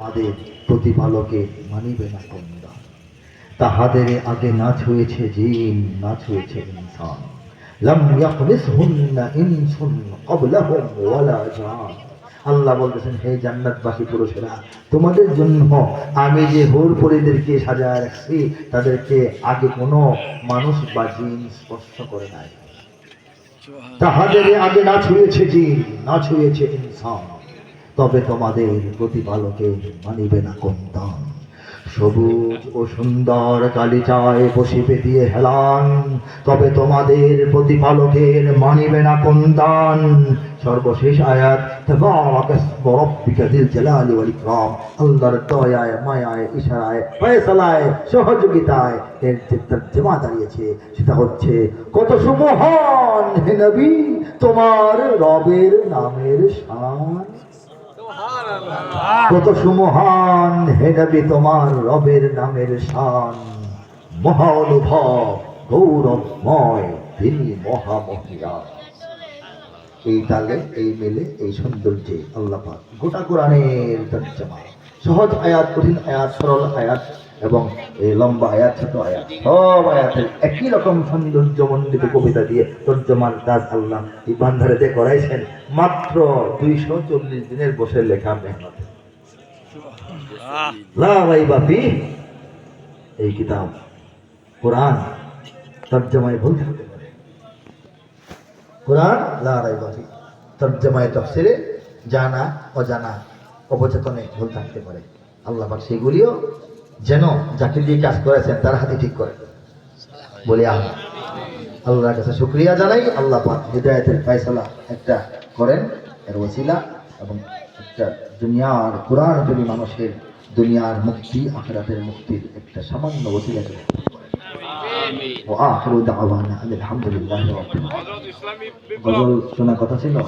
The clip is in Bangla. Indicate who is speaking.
Speaker 1: তাদের প্রতিপালকে মানিবে না কোনটা। তাহাদের আগে না ছুঁয়েছে জিন, না ছুঁয়েছে ইনসান। লাম ইয়াকমিসহুন্না ইনসুন ক্বাবলাহুম ওয়ালা জান। আল্লাহ বলতেছেন, হে জান্নাতবাসী পুরুষেরা, তোমাদের জন্য আমি যে হুর পরীদেরকে সাজায় রাখছি, তাদেরকে আগে কোনো মানুষ বা জিন স্পর্শ করে নাই। তাহাদের আগে না ছুঁয়েছে জিন, না ছুঁয়েছে ইনসান, তবে তোমাদের প্রতিপালকে মানিবে না কোনদান। সবুজ ও সুন্দর গালিচায় বসিবে দিয়ে হেলান, তবে তোমাদের প্রতিপালকের মানিবে না কোনদান। সর্বশেষ আয়াত, তাবারাকা ইসমু রাব্বিকা যিল জালালি ওয়াল ইকরাম। আল্লাহর দয়ায়, মায়ায়, ইশারায়, ফয়সালায়, সহযোগিতায় এর যে তর্জমা দাঁড়িয়েছে সেটা হচ্ছে, কত সুমহান হে নবী তোমার রবের নামের শান। কত সুমহান হে নবী তোমার রবের নামের শান। মহানুভব গৌরবময় তিনি মহামহিয়ান। এই তালে, এই মেলে, এই সৌন্দর্যে আল্লাহ পাক গোটা কোরআনের তর্জমা, সহজ আয়াত, কঠিন আয়াত, সরল আয়াত এবং এই লম্বা আয়াত, ছোট আয়াত, সব আয়াতের একই রকম সৌন্দর্য মণ্ডিত কবিতা দিয়ে তর্জমার কাজ আল্লাহ এই বান্ধারেতে করাইছেন মাত্র 240 দিনের বসে লেখা মেহনত। লা রাইবা ফিহ, এই কিতাব কোরআন তর্জমায় ভুল থাকতে পারে। কোরআন লা রাইবা ফিহ তর্জমায় তাফসিরে জানা অজানা অবচেতনে ভুল থাকতে পারে। আল্লাহ পাক সেগুলিও যেন যাকে দিয়ে কাজ করেছেন তার হাতে ঠিক করে বলি আমি আল্লাহর কাছে শুকরিয়া জানাই। আল্লাহ পাক হিদায়াতের ফয়সালা একটা করেন এর ওসিলা, এবং একটা দুনিয়ার কোরআন যদি মানুষের দুনিয়ার মুক্তি আখিরাতের মুক্তির একটা সামান্য ওসিলা করে। ওয়া আখিরু দাওয়ানা আলহামদুলিল্লাহি রাব্বিল আলামিন। গজল শোনা কথা ছিল।